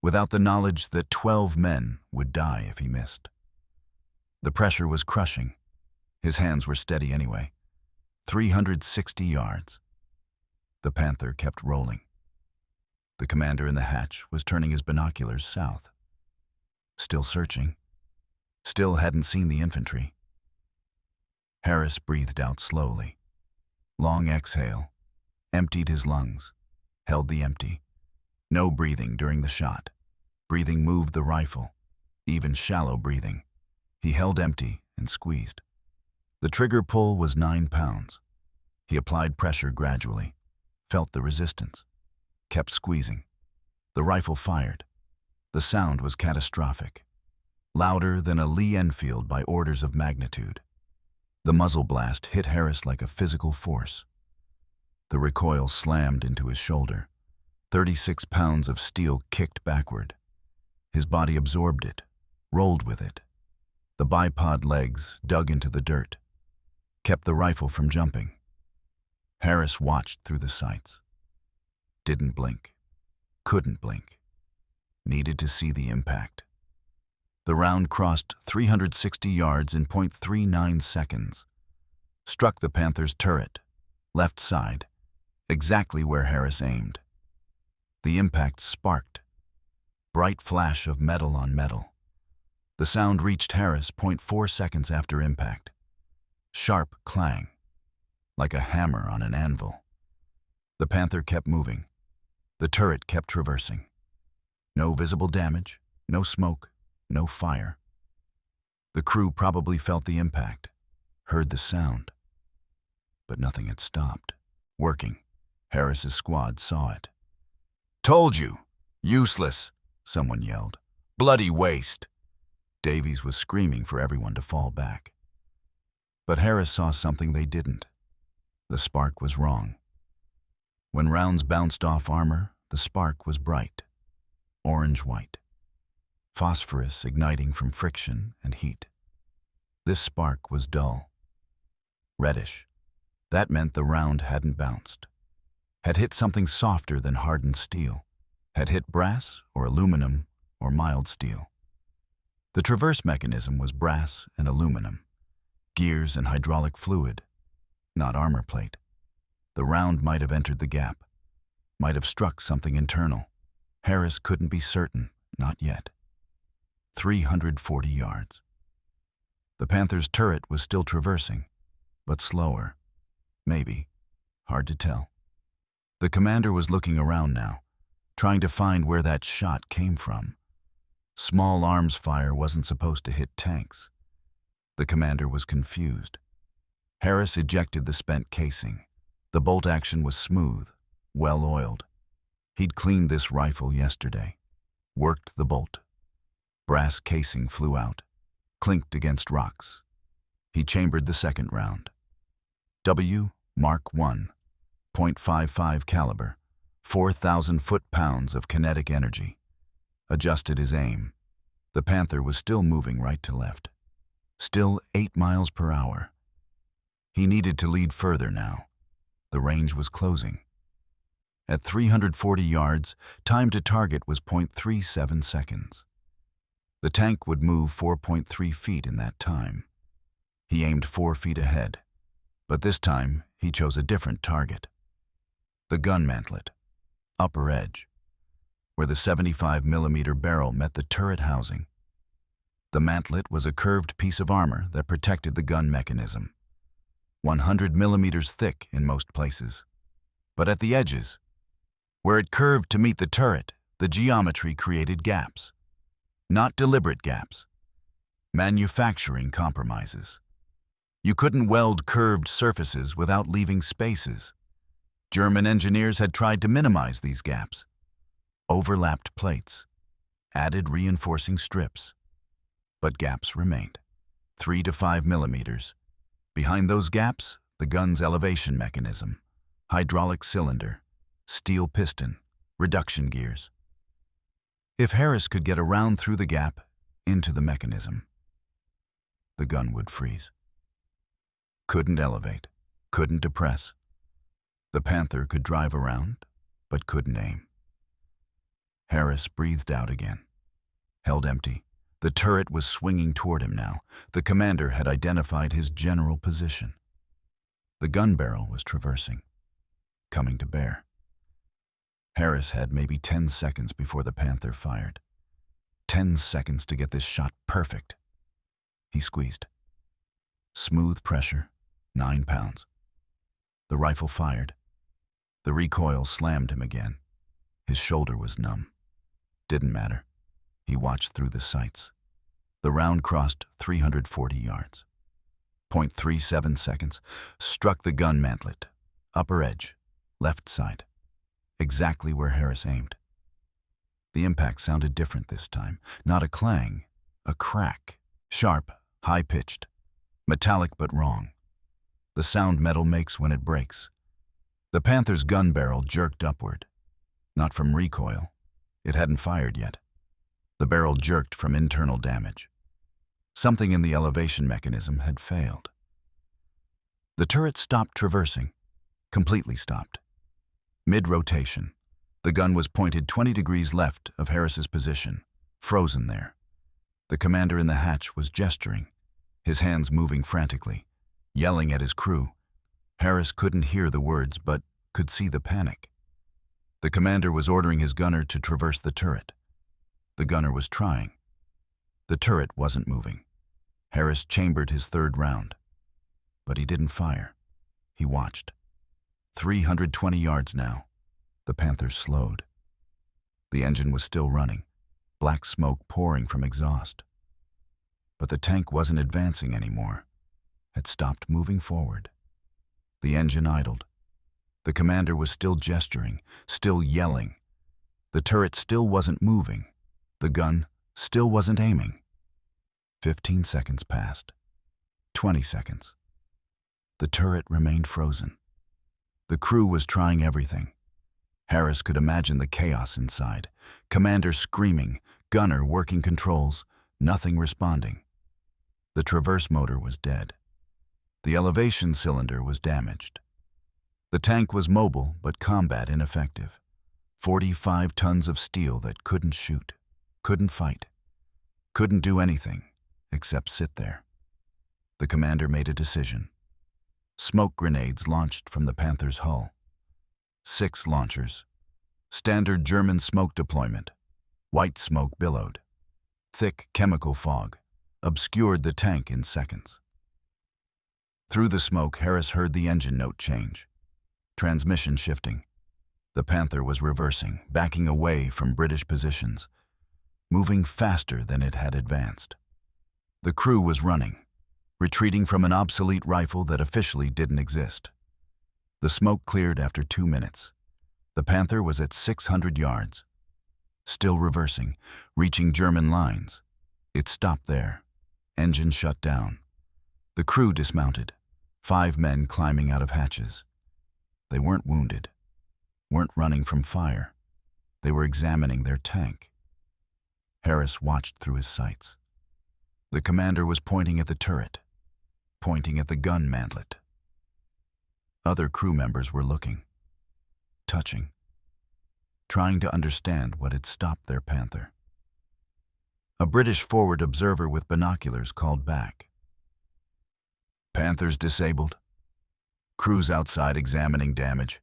without the knowledge that 12 men would die if he missed. The pressure was crushing. His hands were steady anyway. 360 yards. The Panther kept rolling. The commander in the hatch was turning his binoculars south. Still searching. Still hadn't seen the infantry. Harris breathed out slowly. Long exhale. Emptied his lungs. Held the empty. No breathing during the shot. Breathing moved the rifle. Even shallow breathing. He held empty and squeezed. The trigger pull was 9 pounds. He applied pressure gradually. Felt the resistance. Kept squeezing. The rifle fired. The sound was catastrophic. Louder than a Lee Enfield by orders of magnitude. The muzzle blast hit Harris like a physical force. The recoil slammed into his shoulder. 36 pounds of steel kicked backward. His body absorbed it, rolled with it. The bipod legs dug into the dirt, kept the rifle from jumping. Harris watched through the sights. Didn't blink. Couldn't blink. Needed to see the impact. The round crossed 360 yards in .39 seconds. Struck the Panther's turret, left side, exactly where Harris aimed. The impact sparked. Bright flash of metal on metal. The sound reached Harris .4 seconds after impact. Sharp clang, like a hammer on an anvil. The Panther kept moving. The turret kept traversing. No visible damage, no smoke, no fire. The crew probably felt the impact, heard the sound. But nothing had stopped. Working. Harris's squad saw it. "Told you! Useless!" someone yelled. "Bloody waste!" Davies was screaming for everyone to fall back. But Harris saw something they didn't. The spark was wrong. When rounds bounced off armor, the spark was bright, orange-white, phosphorus igniting from friction and heat. This spark was dull, reddish. That meant the round hadn't bounced, had hit something softer than hardened steel, had hit brass or aluminum or mild steel. The traverse mechanism was brass and aluminum, gears and hydraulic fluid, not armor plate. The round might have entered the gap, might have struck something internal. Harris couldn't be certain, not yet. 340 yards. The Panther's turret was still traversing, but slower. Maybe. Hard to tell. The commander was looking around now, trying to find where that shot came from. Small arms fire wasn't supposed to hit tanks. The commander was confused. Harris ejected the spent casing. The bolt action was smooth, well-oiled. He'd cleaned this rifle yesterday. Worked the bolt. Brass casing flew out, clinked against rocks. He chambered the second round. W Mark I, .55 caliber, 4,000 foot-pounds of kinetic energy. Adjusted his aim. The Panther was still moving right to left. Still 8 miles per hour. He needed to lead further now. The range was closing. At 340 yards, time to target was .37 seconds. The tank would move 4.3 feet in that time. He aimed 4 feet ahead, but this time he chose a different target. The gun mantlet, upper edge, where the 75mm barrel met the turret housing. The mantlet was a curved piece of armor that protected the gun mechanism. 100 millimeters thick in most places. But at the edges, where it curved to meet the turret, The geometry created gaps. Not deliberate gaps. Manufacturing compromises. You couldn't weld curved surfaces without leaving spaces. German engineers had tried to minimize these gaps. Overlapped plates. Added reinforcing strips. But gaps remained. 3 to 5 millimeters. Behind those gaps, the gun's elevation mechanism. Hydraulic cylinder. Steel piston. Reduction gears. If Harris could get around through the gap, into the mechanism, the gun would freeze. Couldn't elevate, couldn't depress. The Panther could drive around, but couldn't aim. Harris breathed out again. Held empty. The turret was swinging toward him now. The commander had identified his general position. The gun barrel was traversing, coming to bear. Harris had maybe 10 seconds before the Panther fired. 10 seconds to get this shot perfect. He squeezed. Smooth pressure, 9 pounds. The rifle fired. The recoil slammed him again. His shoulder was numb. Didn't matter. He watched through the sights. The round crossed 340 yards. 0.37 seconds, struck the gun mantlet. Upper edge, left side. Exactly where Harris aimed. The impact sounded different this time. Not a clang, a crack. Sharp, high-pitched. Metallic but wrong. The sound metal makes when it breaks. The Panther's gun barrel jerked upward. Not from recoil. It hadn't fired yet. The barrel jerked from internal damage. Something in the elevation mechanism had failed. The turret stopped traversing. Completely stopped. Mid-rotation. The gun was pointed 20 degrees left of Harris's position, frozen there. The commander in the hatch was gesturing, his hands moving frantically, yelling at his crew. Harris couldn't hear the words, but could see the panic. The commander was ordering his gunner to traverse the turret. The gunner was trying. The turret wasn't moving. Harris chambered his third round. But he didn't fire. He watched. 320 yards now. The Panther slowed. The engine was still running, black smoke pouring from exhaust. But the tank wasn't advancing anymore, had stopped moving forward. The engine idled. The commander was still gesturing, still yelling. The turret still wasn't moving. The gun still wasn't aiming. 15 seconds passed. 20 seconds. The turret remained frozen. The crew was trying everything. Harris could imagine the chaos inside. Commander screaming, gunner working controls, nothing responding. The traverse motor was dead. The elevation cylinder was damaged. The tank was mobile but combat ineffective. 45 tons of steel that couldn't shoot, couldn't fight, couldn't do anything except sit there. The commander made a decision. Smoke grenades launched from the Panther's hull. 6 launchers. Standard German smoke deployment. White smoke billowed. Thick chemical fog obscured the tank in seconds. Through the smoke, Harris heard the engine note change. Transmission shifting. The Panther was reversing, backing away from British positions, moving faster than it had advanced. The crew was running, retreating from an obsolete rifle that officially didn't exist. The smoke cleared after 2 minutes. The Panther was at 600 yards. Still reversing, reaching German lines. It stopped there. Engine shut down. The crew dismounted. 5 men climbing out of hatches. They weren't wounded, weren't running from fire. They were examining their tank. Harris watched through his sights. The commander was pointing at the turret, pointing at the gun mantlet. Other crew members were looking, touching, trying to understand what had stopped their Panther. A British forward observer with binoculars called back. Panther's disabled. Crew's outside examining damage.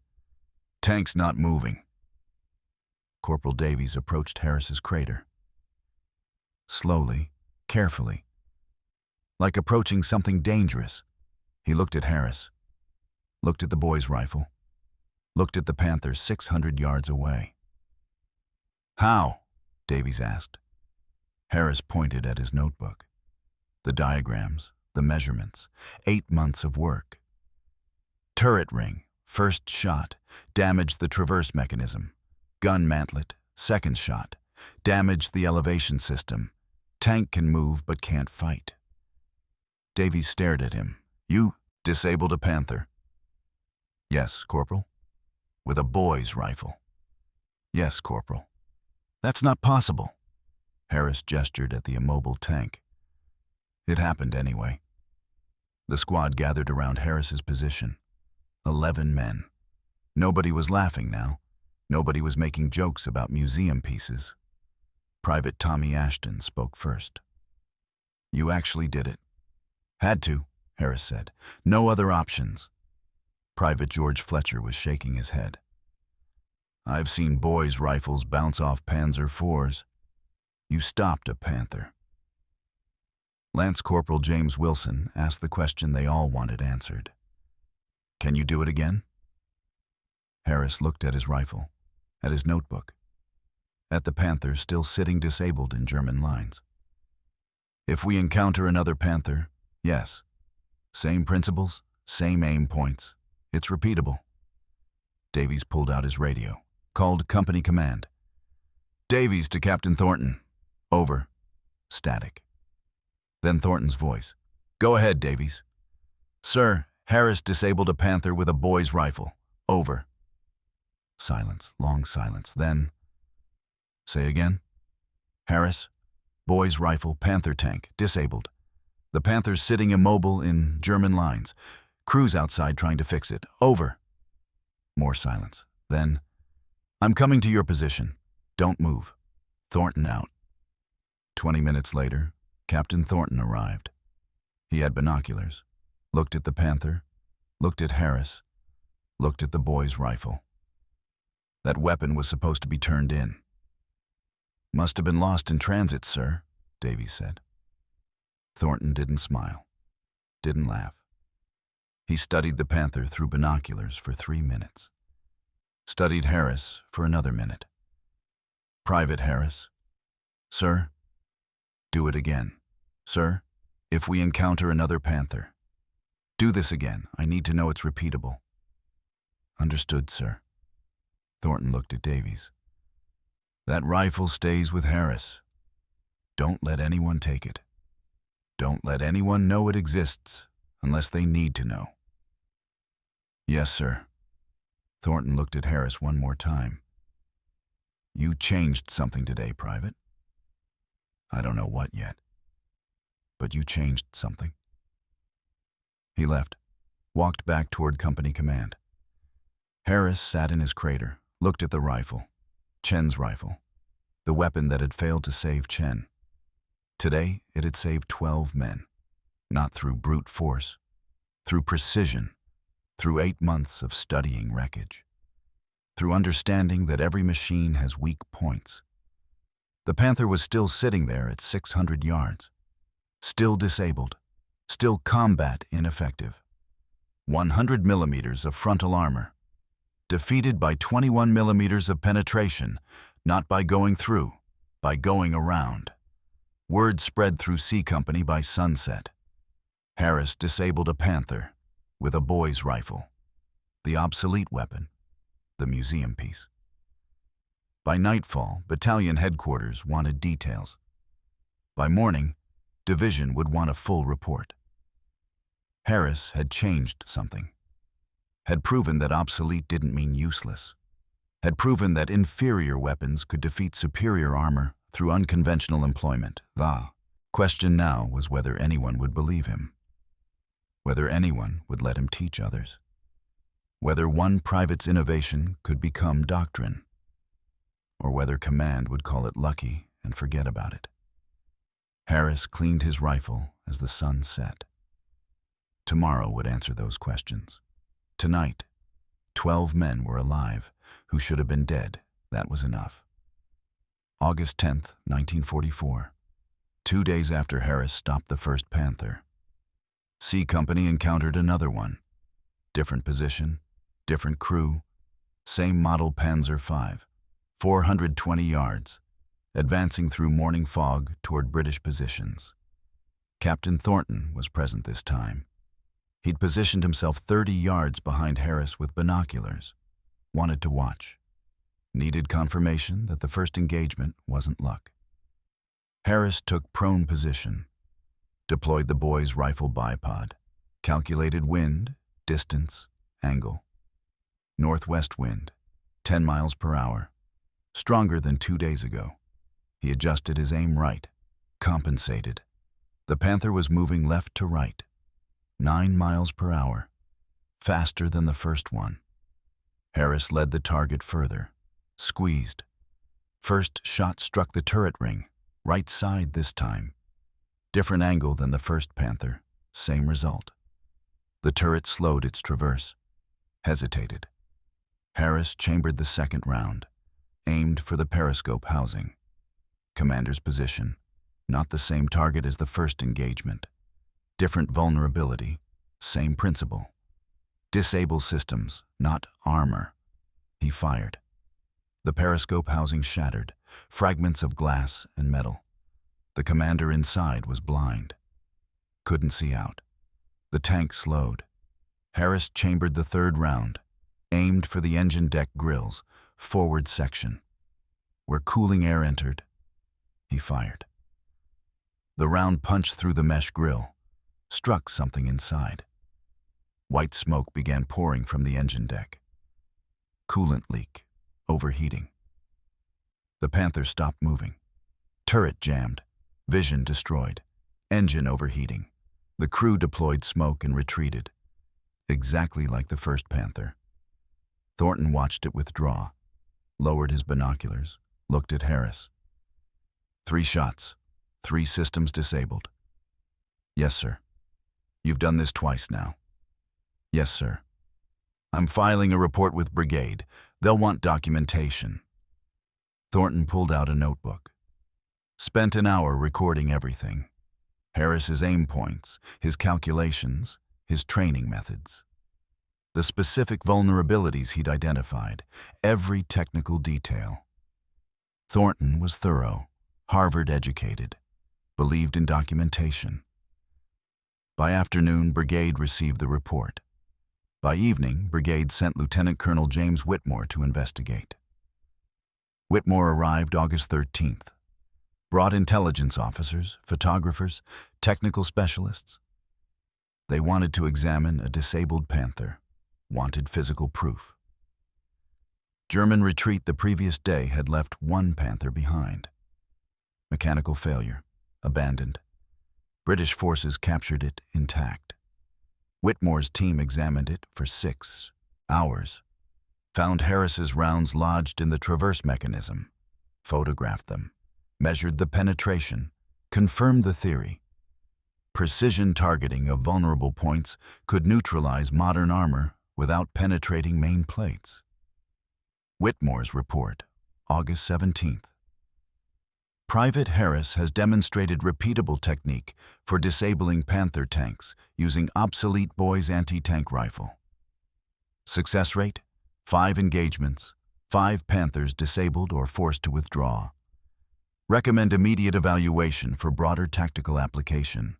Tank's not moving. Corporal Davies approached Harris's crater. Slowly, carefully, like approaching something dangerous, he looked at Harris, looked at the boy's rifle, looked at the Panther 600 yards away. How? Davies asked. Harris pointed at his notebook. The diagrams, the measurements, 8 months of work. Turret ring, first shot, damaged the traverse mechanism. Gun mantlet, second shot, damaged the elevation system. Tank can move but can't fight. Davies stared at him. You disabled a Panther? Yes, Corporal. With a boy's rifle? Yes, Corporal. That's not possible. Harris gestured at the immobile tank. It happened anyway. The squad gathered around Harris's position. 11 men. Nobody was laughing now. Nobody was making jokes about museum pieces. Private Tommy Ashton spoke first. You actually did it. Had to, Harris said. No other options. Private George Fletcher was shaking his head. I've seen boys' rifles bounce off Panzer IVs. You stopped a Panther. Lance Corporal James Wilson asked the question they all wanted answered. Can you do it again? Harris looked at his rifle, at his notebook, at the Panther still sitting disabled in German lines. If we encounter another Panther, yes. Same principles, same aim points. It's repeatable. Davies pulled out his radio, called company command. Davies to Captain Thornton. Over. Static. Then Thornton's voice. Go ahead, Davies. Sir, Harris disabled a Panther with a boy's rifle. Over. Silence, long silence. Then, say again. Harris, boy's rifle, Panther tank, disabled. The Panther's sitting immobile in German lines. Crews outside trying to fix it. Over. More silence. Then, I'm coming to your position. Don't move. Thornton out. 20 minutes later, Captain Thornton arrived. He had binoculars, looked at the Panther, looked at Harris, looked at the boy's rifle. That weapon was supposed to be turned in. Must have been lost in transit, sir, Davies said. Thornton didn't smile, didn't laugh. He studied the Panther through binoculars for 3 minutes. Studied Harris for another minute. Private Harris. Sir, do it again. Sir, if we encounter another Panther. Do this again. I need to know it's repeatable. Understood, sir. Thornton looked at Davies. That rifle stays with Harris. Don't let anyone take it. Don't let anyone know it exists unless they need to know. Yes, sir. Thornton looked at Harris one more time. You changed something today, Private. I don't know what yet, but you changed something. He left, walked back toward company command. Harris sat in his crater, looked at the rifle, Chen's rifle, the weapon that had failed to save Chen. Today, it had saved 12 men, not through brute force, through precision, through 8 months of studying wreckage, through understanding that every machine has weak points. The Panther was still sitting there at 600 yards, still disabled, still combat ineffective. 100 millimeters of frontal armor, defeated by 21 millimeters of penetration, not by going through, by going around. Word spread through C Company by sunset. Harris disabled a Panther with a boy's rifle, the obsolete weapon, the museum piece. By nightfall, battalion headquarters wanted details. By morning, division would want a full report. Harris had changed something, had proven that obsolete didn't mean useless, had proven that inferior weapons could defeat superior armor through unconventional employment. The question now was whether anyone would believe him, whether anyone would let him teach others, whether one private's innovation could become doctrine, or whether command would call it lucky and forget about it. Harris cleaned his rifle as the sun set. Tomorrow would answer those questions. Tonight, 12 men were alive who should have been dead. That was enough. August 10th, 1944. 2 days after Harris stopped the first Panther. C Company encountered another one. Different position, different crew, same model Panzer IV. 420 yards, advancing through morning fog toward British positions. Captain Thornton was present this time. He'd positioned himself 30 yards behind Harris with binoculars. Wanted to watch. Needed confirmation that the first engagement wasn't luck. Harris took prone position. Deployed the boy's rifle bipod. Calculated wind, distance, angle. Northwest wind, 10 miles per hour. Stronger than 2 days ago. He adjusted his aim right. Compensated. The Panther was moving left to right. 9 miles per hour. Faster than the first one. Harris led the target further. Squeezed. First shot struck the turret ring. Right side this time. Different angle than the first Panther. Same result. The turret slowed its traverse. Hesitated. Harris chambered the second round. Aimed for the periscope housing. Commander's position. Not the same target as the first engagement. Different vulnerability. Same principle. Disable systems, not armor. He fired. The periscope housing shattered. Fragments of glass and metal. The commander inside was blind. Couldn't see out. The tank slowed. Harris chambered the third round. Aimed for the engine deck grills, forward section. Where cooling air entered, he fired. The round punched through the mesh grill, struck something inside. White smoke began pouring from the engine deck. Coolant leak, overheating. The Panther stopped moving. Turret jammed, vision destroyed, engine overheating. The crew deployed smoke and retreated, exactly like the first Panther. Thornton watched it withdraw, lowered his binoculars, looked at Harris. 3 shots, 3 systems disabled. Yes, sir. You've done this twice now. Yes, sir. I'm filing a report with brigade. They'll want documentation. Thornton pulled out a notebook. Spent an hour recording everything. Harris's aim points, his calculations, his training methods. The specific vulnerabilities he'd identified, every technical detail. Thornton was thorough, Harvard-educated, believed in documentation. By afternoon, brigade received the report. By evening, brigade sent Lieutenant Colonel James Whitmore to investigate. Whitmore arrived August 13th. Brought intelligence officers, photographers, technical specialists. They wanted to examine a disabled Panther, wanted physical proof. German retreat the previous day had left 1 Panther behind. Mechanical failure, abandoned. British forces captured it intact. Whitmore's team examined it for 6 hours. Found Harris's rounds lodged in the traverse mechanism, photographed them, measured the penetration, confirmed the theory. Precision targeting of vulnerable points could neutralize modern armor without penetrating main plates. Whitmore's report, August 17th. Private Harris has demonstrated repeatable technique for disabling Panther tanks using obsolete Boy's anti-tank rifle. Success rate, 5 engagements, 5 Panthers disabled or forced to withdraw. Recommend immediate evaluation for broader tactical application.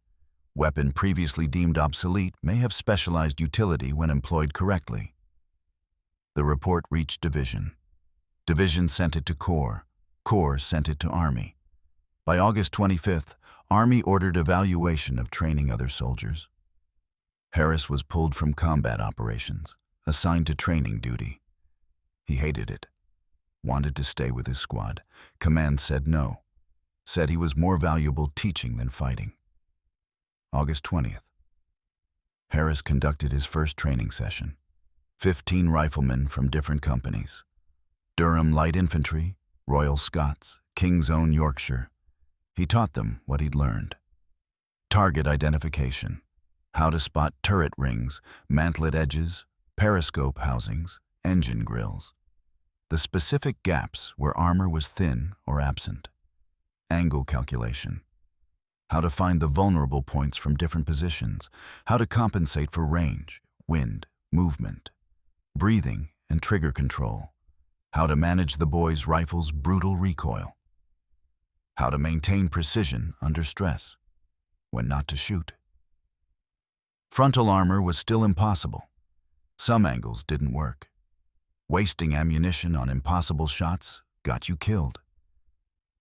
Weapon previously deemed obsolete may have specialized utility when employed correctly. The report reached Division. Division sent it to Corps. Corps sent it to Army. By August 25th, Army ordered evaluation of training other soldiers. Harris was pulled from combat operations, assigned to training duty. He hated it. Wanted to stay with his squad. Command said no. Said he was more valuable teaching than fighting. August 20th. Harris conducted his first training session. 15 riflemen from different companies. Durham Light Infantry, Royal Scots, King's Own Yorkshire. He taught them what he'd learned. Target identification. How to spot turret rings, mantlet edges, periscope housings, engine grills. The specific gaps where armor was thin or absent. Angle calculation. How to find the vulnerable points from different positions. How to compensate for range, wind, movement. Breathing and trigger control. How to manage the boys' rifle's brutal recoil. How to maintain precision under stress. When not to shoot. Frontal armor was still impossible. Some angles didn't work. Wasting ammunition on impossible shots got you killed.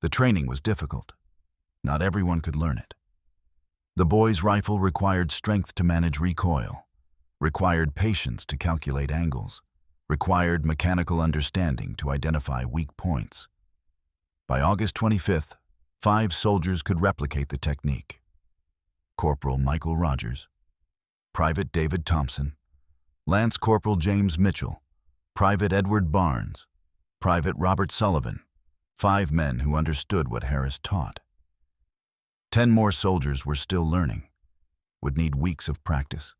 The training was difficult. Not everyone could learn it. The boys' rifle required strength to manage recoil, required patience to calculate angles, required mechanical understanding to identify weak points. By August 25th, 5 soldiers could replicate the technique. Corporal Michael Rogers, Private David Thompson, Lance Corporal James Mitchell, Private Edward Barnes, Private Robert Sullivan, 5 men who understood what Harris taught. 10 more soldiers were still learning, would need weeks of practice.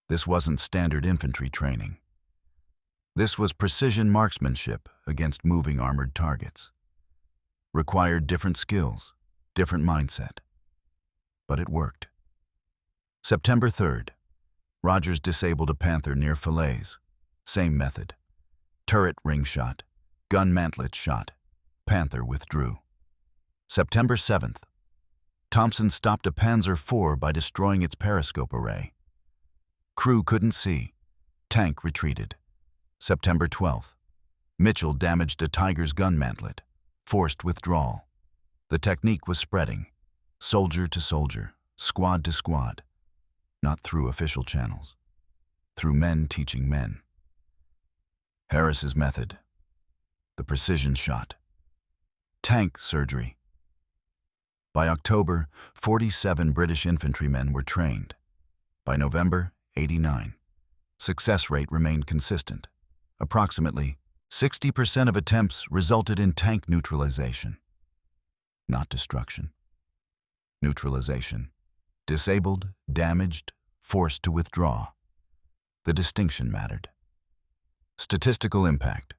This wasn't standard infantry training. This was precision marksmanship against moving armored targets. Required different skills, different mindset. But it worked. September 3rd, Rogers disabled a Panther near Falaise. Same method. Turret ring shot, gun mantlet shot. Panther withdrew. September 7th, Thompson stopped a Panzer IV by destroying its periscope array. Crew couldn't see. Tank retreated. September 12th, Mitchell damaged a Tiger's gun mantlet, forced withdrawal. The technique was spreading, soldier to soldier, squad to squad, not through official channels, through men teaching men. Harris's method, the precision shot, tank surgery. By October, 47 British infantrymen were trained. By November, 89. Success rate remained consistent. Approximately 60% of attempts resulted in tank neutralization, not destruction. Neutralization. Disabled, damaged, forced to withdraw. The distinction mattered. Statistical impact.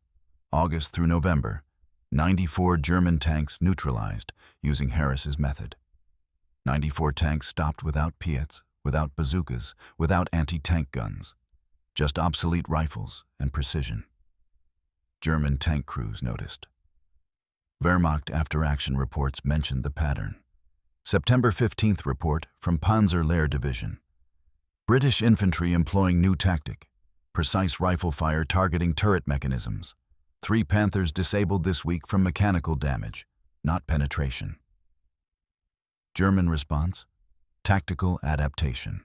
August through November, 94 German tanks neutralized using Harris's method. 94 tanks stopped without PIATs, without bazookas, without anti-tank guns. Just obsolete rifles and precision. German tank crews noticed. Wehrmacht after-action reports mentioned the pattern. September 15th report from Panzer IV Division. British infantry employing new tactic. Precise rifle fire targeting turret mechanisms. 3 Panthers disabled this week from mechanical damage, not penetration. German response? Tactical adaptation.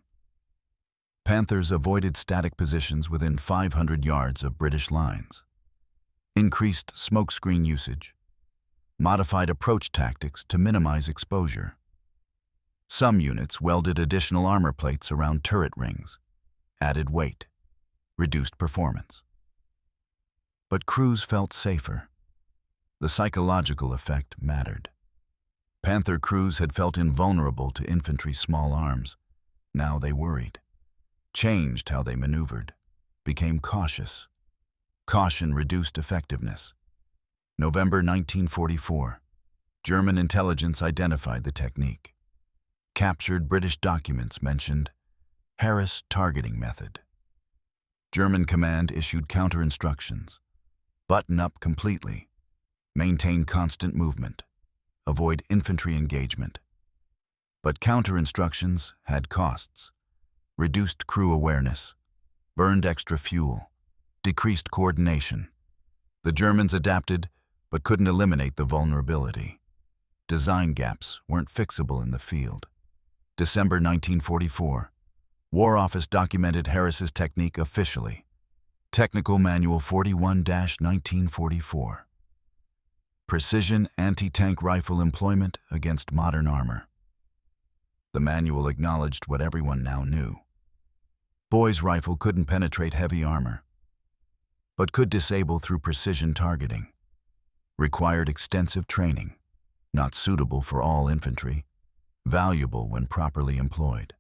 Panthers avoided static positions within 500 yards of British lines. Increased smokescreen usage. Modified approach tactics to minimize exposure. Some units welded additional armor plates around turret rings. Added weight. Reduced performance. But crews felt safer. The psychological effect mattered. Panther crews had felt invulnerable to infantry's small arms. Now they worried. Changed how they maneuvered. Became cautious. Caution reduced effectiveness. November 1944. German intelligence identified the technique. Captured British documents mentioned Harris targeting method. German command issued counter-instructions. Button up completely. Maintain constant movement. Avoid infantry engagement. But counter-instructions had costs. Reduced crew awareness. Burned extra fuel. Decreased coordination. The Germans adapted, but couldn't eliminate the vulnerability. Design gaps weren't fixable in the field. December 1944. War Office documented Harris's technique officially. Technical Manual 41-1944. Precision anti-tank rifle employment against modern armor. The manual acknowledged what everyone now knew. Boy's rifle couldn't penetrate heavy armor, but could disable through precision targeting. Required extensive training, not suitable for all infantry, valuable when properly employed.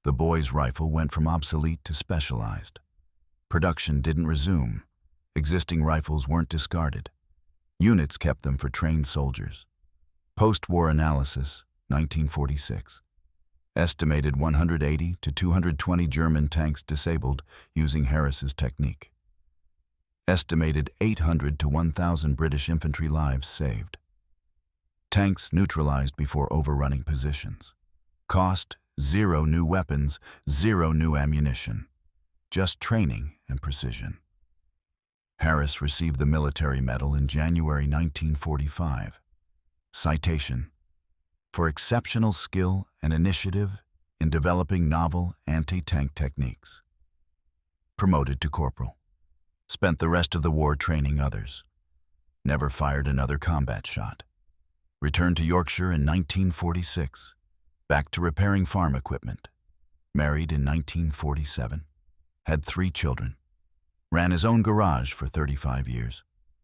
The boy's rifle went from obsolete to specialized. Production didn't resume. Existing rifles weren't discarded. Units kept them for trained soldiers. Post-war analysis, 1946. Estimated 180 to 220 German tanks disabled using Harris's technique. Estimated 800 to 1,000 British infantry lives saved. Tanks neutralized before overrunning positions. Cost: 0 new weapons, 0 new ammunition. Just training and precision. Harris received the Military Medal in January 1945. Citation: for exceptional skill and initiative in developing novel anti-tank techniques. Promoted to corporal. Spent the rest of the war training others. Never fired another combat shot. Returned to Yorkshire in 1946. Back to repairing farm equipment. Married in 1947. Had 3 children. Ran his own garage for 35 years.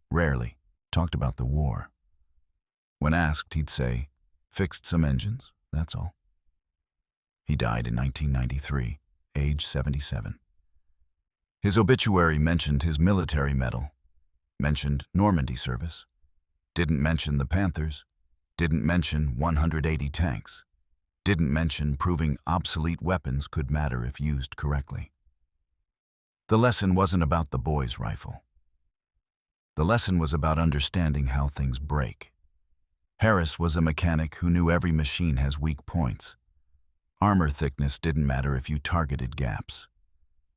Rarely talked about the war. When asked, he'd say, "Fixed some engines, that's all." He died in 1993, age 77. His obituary mentioned his military medal, mentioned Normandy service, didn't mention the Panthers, didn't mention 180 tanks, didn't mention proving obsolete weapons could matter if used correctly. The lesson wasn't about the boy's rifle. The lesson was about understanding how things break. Harris was a mechanic who knew every machine has weak points. Armor thickness didn't matter if you targeted gaps.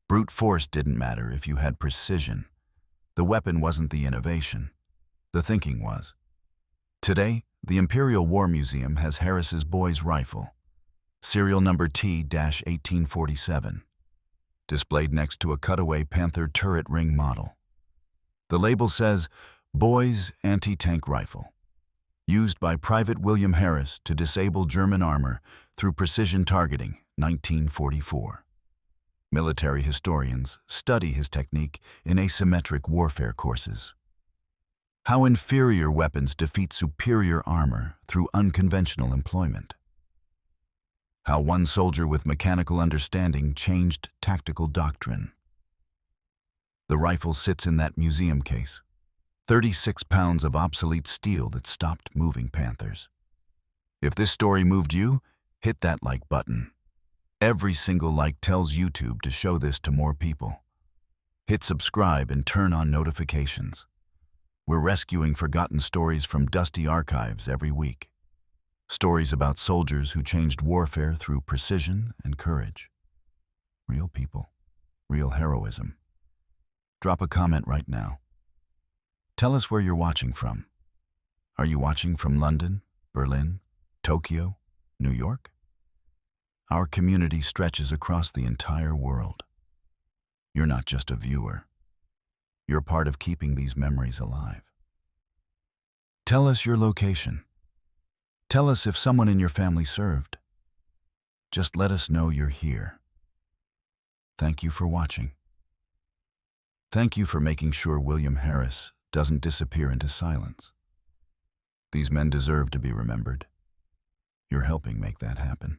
Brute force didn't matter if you had precision. The weapon wasn't the innovation. The thinking was. Today, the Imperial War Museum has Harris's boy's rifle, serial number T-1847, displayed next to a cutaway Panther turret ring model. The label says, "Boy's Anti-Tank Rifle, used by Private William Harris to disable German armor through precision targeting, 1944. Military historians study his technique in asymmetric warfare courses. How inferior weapons defeat superior armor through unconventional employment. How one soldier with mechanical understanding changed tactical doctrine. The rifle sits in that museum case. 36 pounds of obsolete steel that stopped moving Panthers. If this story moved you, hit that like button. Every single like tells YouTube to show this to more people. Hit subscribe and turn on notifications. We're rescuing forgotten stories from dusty archives every week. Stories about soldiers who changed warfare through precision and courage. Real people, real heroism. Drop a comment right now. Tell us where you're watching from. Are you watching from London, Berlin, Tokyo, New York? Our community stretches across the entire world. You're not just a viewer. You're part of keeping these memories alive. Tell us your location. Tell us if someone in your family served. Just let us know you're here. Thank you for watching. Thank you for making sure William Harris doesn't disappear into silence. These men deserve to be remembered. You're helping make that happen.